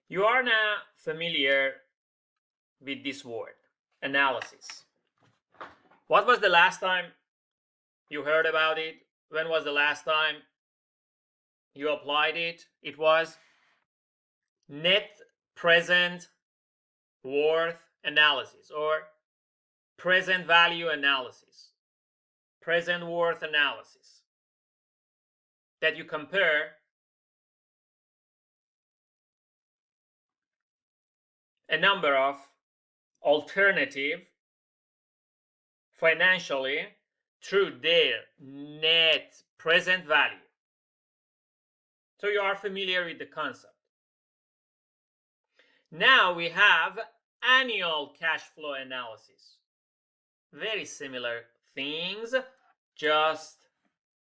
You are now familiar with this word, analysis. What was the last time you heard about it? When was the last time you applied it? It was net present worth analysis or present value analysis, present worth analysis, that you compare a number of alternative financially through their net present value. So you are familiar with the concept. Now we have annual cash flow analysis. Very similar things, just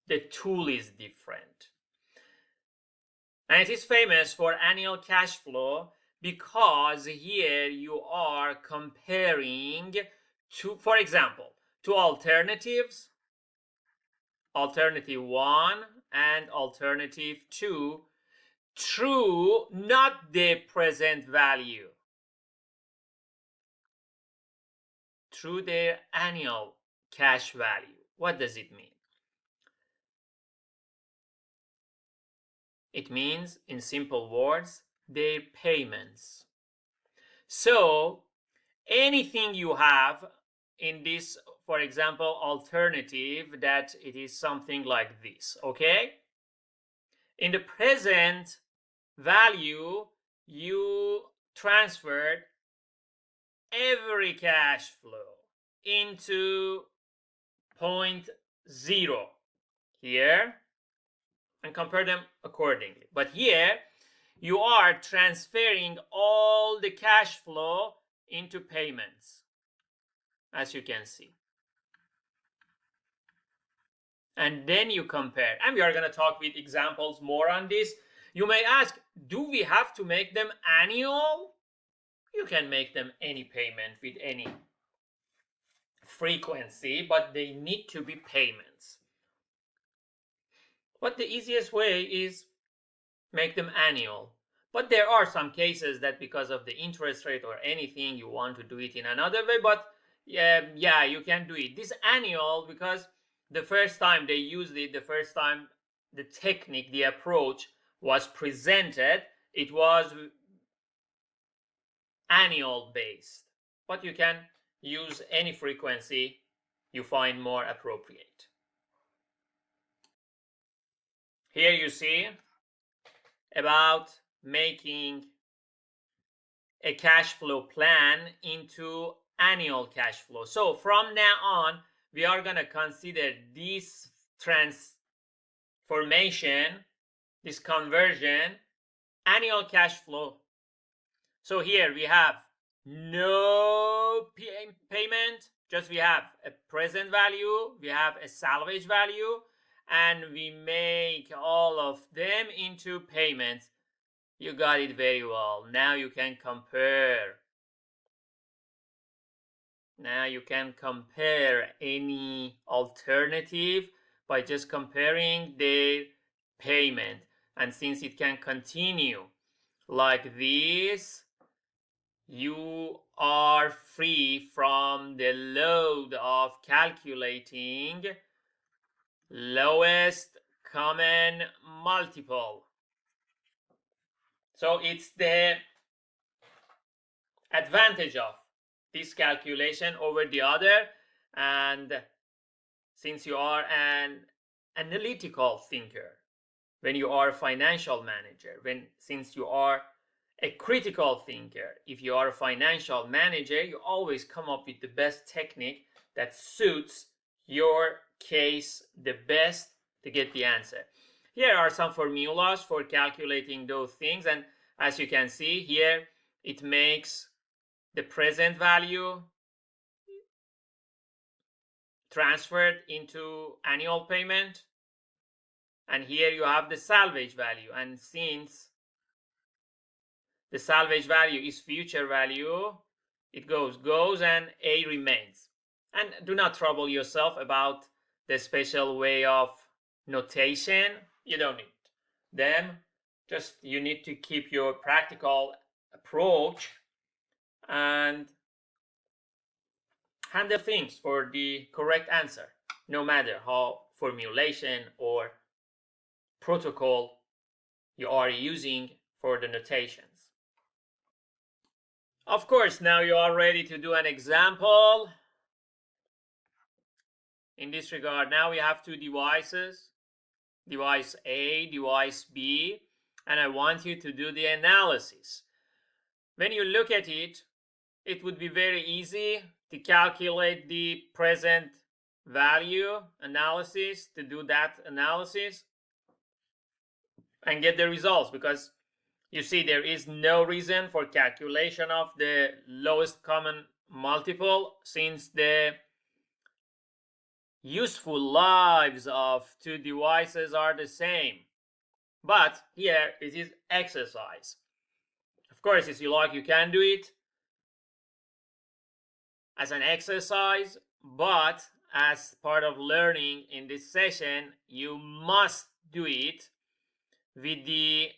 the tool is different. And it is famous for annual cash flow because here you are comparing to, for example, two alternatives, alternative 1 and alternative 2, through not the present value, through their annual cash value. What does it mean? It means, in simple words, their payments. So anything you have in this, for example, alternative, that it is something like this, okay? In the present value, you transferred every cash flow into point 0 here and compare them accordingly. But here you are transferring all the cash flow into payments, as you can see. And then you compare. And we are going to talk with examples more on this. You may ask, do we have to make them annual? You can make them any payment with any frequency, but they need to be payments. But the easiest way is make them annual. But there are some cases that because of the interest rate or anything, you want to do it in another way. But yeah, you can do it. This annual, because the first time they used it, the first time the technique, the approach was presented, it was annual based. But you can use any frequency you find more appropriate. Here you see about making a cash flow plan into annual cash flow. So from now on, we are going to consider this transformation, this conversion, annual cash flow. So here we have no payment, just we have a present value, we have a salvage value, and we make all of them into payments. You got it very well. Now you can compare. Now you can compare any alternative by just comparing their payment. And since it can continue like this, you are free from the load of calculating lowest common multiple. So it's the advantage of this calculation over the other. And since you are an analytical thinker, when you are a financial manager, since you are a critical thinker, if you are a financial manager, you always come up with the best technique that suits your case the best to get the answer. Here are some formulas for calculating those things, and as you can see here, it makes the present value transferred into annual payment, and here you have the salvage value, and since the salvage value is future value, it goes and A remains. And do not trouble yourself about the special way of notation. You don't need them. Just you need to keep your practical approach and handle things for the correct answer, no matter how formulation or protocol you are using for the notations. Of course, now you are ready to do an example. In this regard, now we have two devices, device A, device B, and I want you to do the analysis. When you look at it, it would be very easy to calculate the present value analysis, to do that analysis and get the results, because you see there is no reason for calculation of the lowest common multiple, since the useful lives of two devices are the same. But here it is exercise. Of course, if you like, you can do it as an exercise, but as part of learning in this session, you must do it with the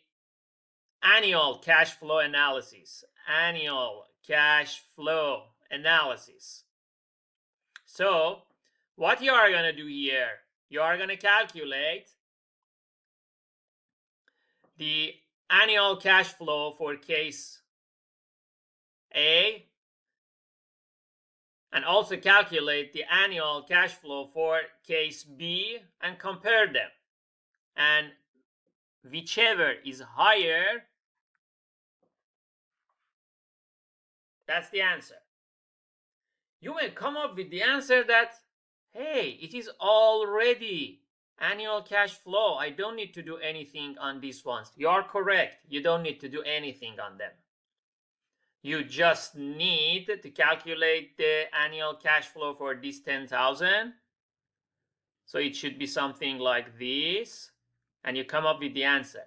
annual cash flow analysis. Annual cash flow analysis. So, what you are going to do here, you are going to calculate the annual cash flow for case A, and also calculate the annual cash flow for case B and compare them. And whichever is higher, that's the answer. You may come up with the answer that, hey, it is already annual cash flow. I don't need to do anything on these ones. You are correct. You don't need to do anything on them. You just need to calculate the annual cash flow for this 10,000. So it should be something like this, and you come up with the answer.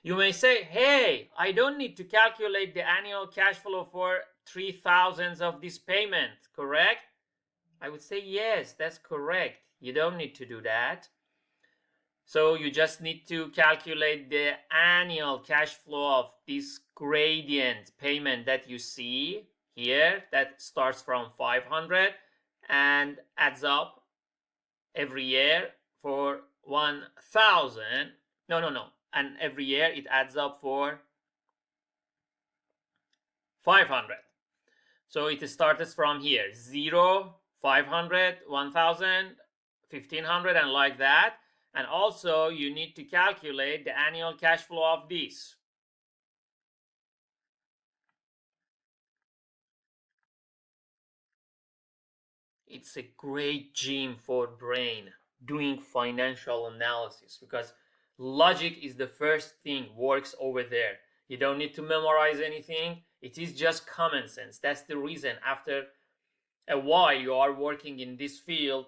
You may say, hey, I don't need to calculate the annual cash flow for 3,000 of this payment, correct? I would say, yes, that's correct. You don't need to do that. So you just need to calculate the annual cash flow of this gradient payment that you see here, that starts from 500 and adds up every year for 1,000. No. And every year it adds up for 500. So it starts from here, 0, 500, 1,000, 1,500, and like that. And also you need to calculate the annual cash flow of this. It's a great gym for brain, doing financial analysis, because logic is the first thing works over there. You don't need to memorize anything. It is just common sense. That's the reason after a while you are working in this field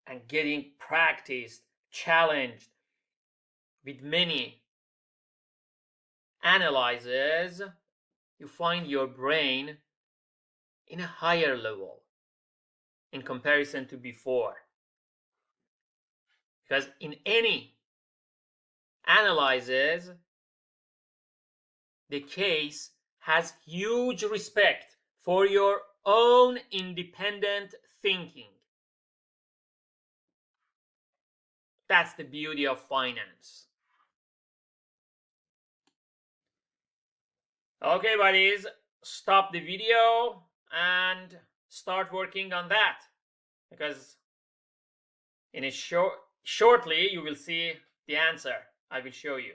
and getting practiced, challenged with many analyzes, you find your brain in a higher level in comparison to before. Because in any analysis, the case has huge respect for your own independent thinking. That's the beauty of finance. Okay, buddies, stop the video and start working on that, because in a shortly you will see the answer I will show you.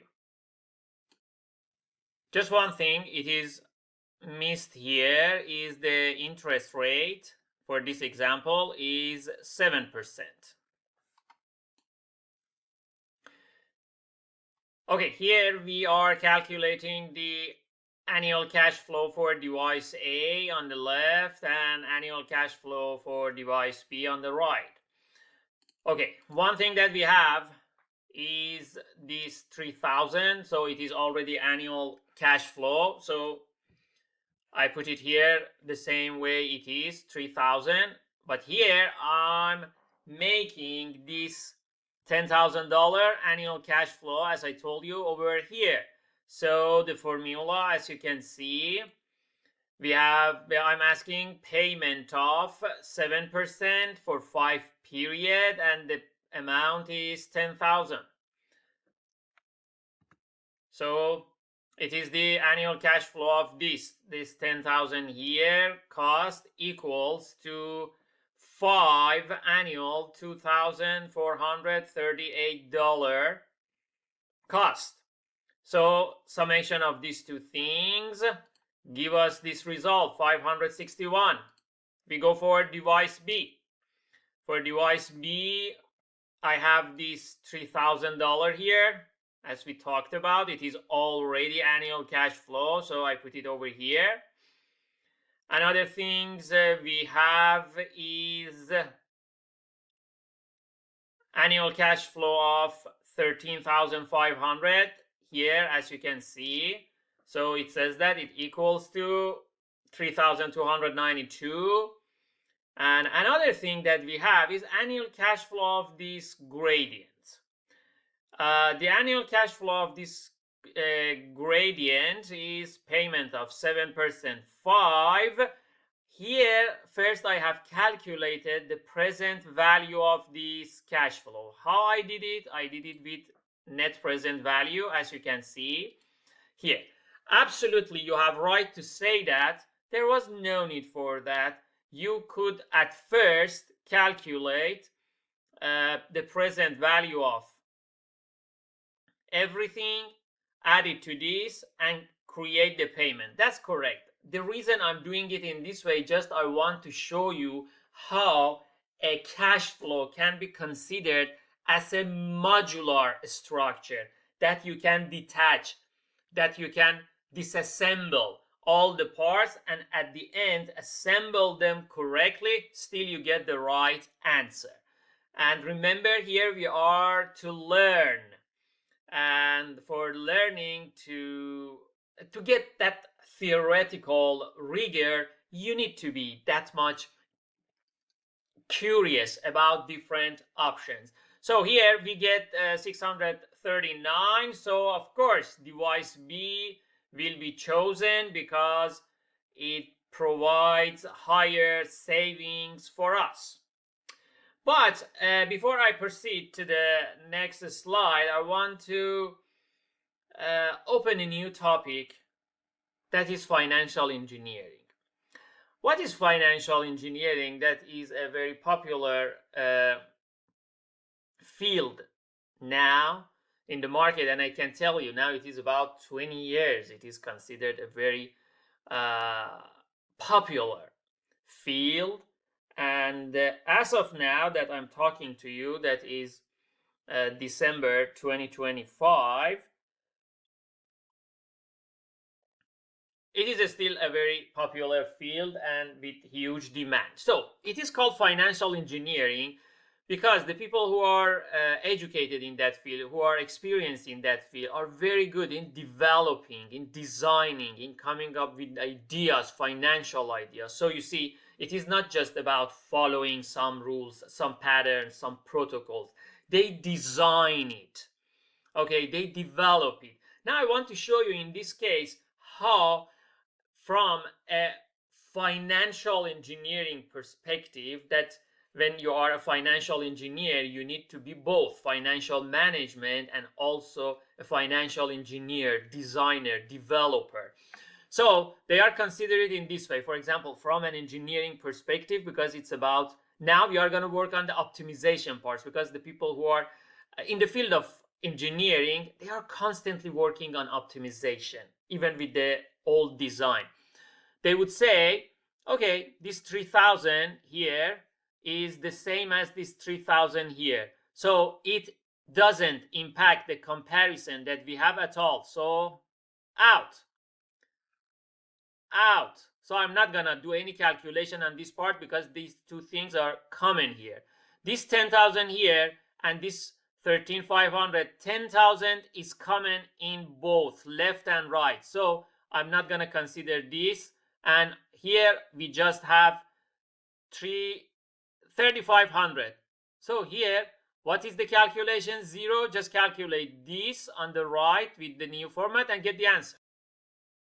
Just one thing it is missed here is the interest rate for this example is 7%. Okay, here we are calculating the annual cash flow for device A on the left and annual cash flow for device B on the right. Okay, one thing that we have is this 3,000, so it is already annual cash flow. So I put it here the same way it is, 3,000, but here I'm making this $10,000 annual cash flow, as I told you, over here. So the formula, as you can see, I'm asking payment of 7% for 5 period, and the amount is 10,000. So it is the annual cash flow of this 10,000 here cost equals to 5 annual $2,438 cost. So summation of these two things give us this result, 561. We go for device B. For device B, I have this $3,000 here. As we talked about, it is already annual cash flow, so I put it over here. Another things we have is annual cash flow of 13,500 here, as you can see. So it says that it equals to 3,292. And another thing that we have is annual cash flow of this gradient. The annual cash flow of this gradient is payment of 7%, 5. Here, first I have calculated the present value of this cash flow. How I did it? I did it with net present value, as you can see here. Absolutely, you have right to say that. There was no need for that. You could at first calculate the present value of everything, add it to this, and create the payment. That's correct. The reason I'm doing it in this way, just I want to show you how a cash flow can be considered as a modular structure that you can detach, that you can disassemble all the parts, and at the end assemble them correctly. Still you get the right answer. And remember, here we are to learn, and for learning to get that theoretical rigor, you need to be that much curious about different options. So here we get 639. So of course device B will be chosen because it provides higher savings for us. But before I proceed to the next slide, I want to open a new topic, that is financial engineering. What is financial engineering? That is a very popular field now in the market, and I can tell you now it is about 20 years. It is considered a very popular field. And as of now that I'm talking to you, that is December 2025, it is still a very popular field and with huge demand. So it is called financial engineering because the people who are educated in that field, who are experienced in that field, are very good in developing, in designing, in coming up with ideas, financial ideas. So you see, it is not just about following some rules, some patterns, some protocols. They design it. Okay, they develop it. Now I want to show you in this case how, from a financial engineering perspective, that when you are a financial engineer, you need to be both financial management and also a financial engineer, designer, developer. So they are considered in this way. For example, from an engineering perspective, because it's about, now we are going to work on the optimization parts, because the people who are in the field of engineering, they are constantly working on optimization, even with the old design. They would say, okay, this 3,000 here is the same as this 3,000 here. So it doesn't impact the comparison that we have at all. So out. So I'm not gonna do any calculation on this part because these two things are common here. This 10,000 here and this 13,500, 10,000 is common in both left and right. So I'm not gonna consider this. And here we just have 3,500. So here What is the calculation? 0. Just calculate this on the right with the new format and get the answer.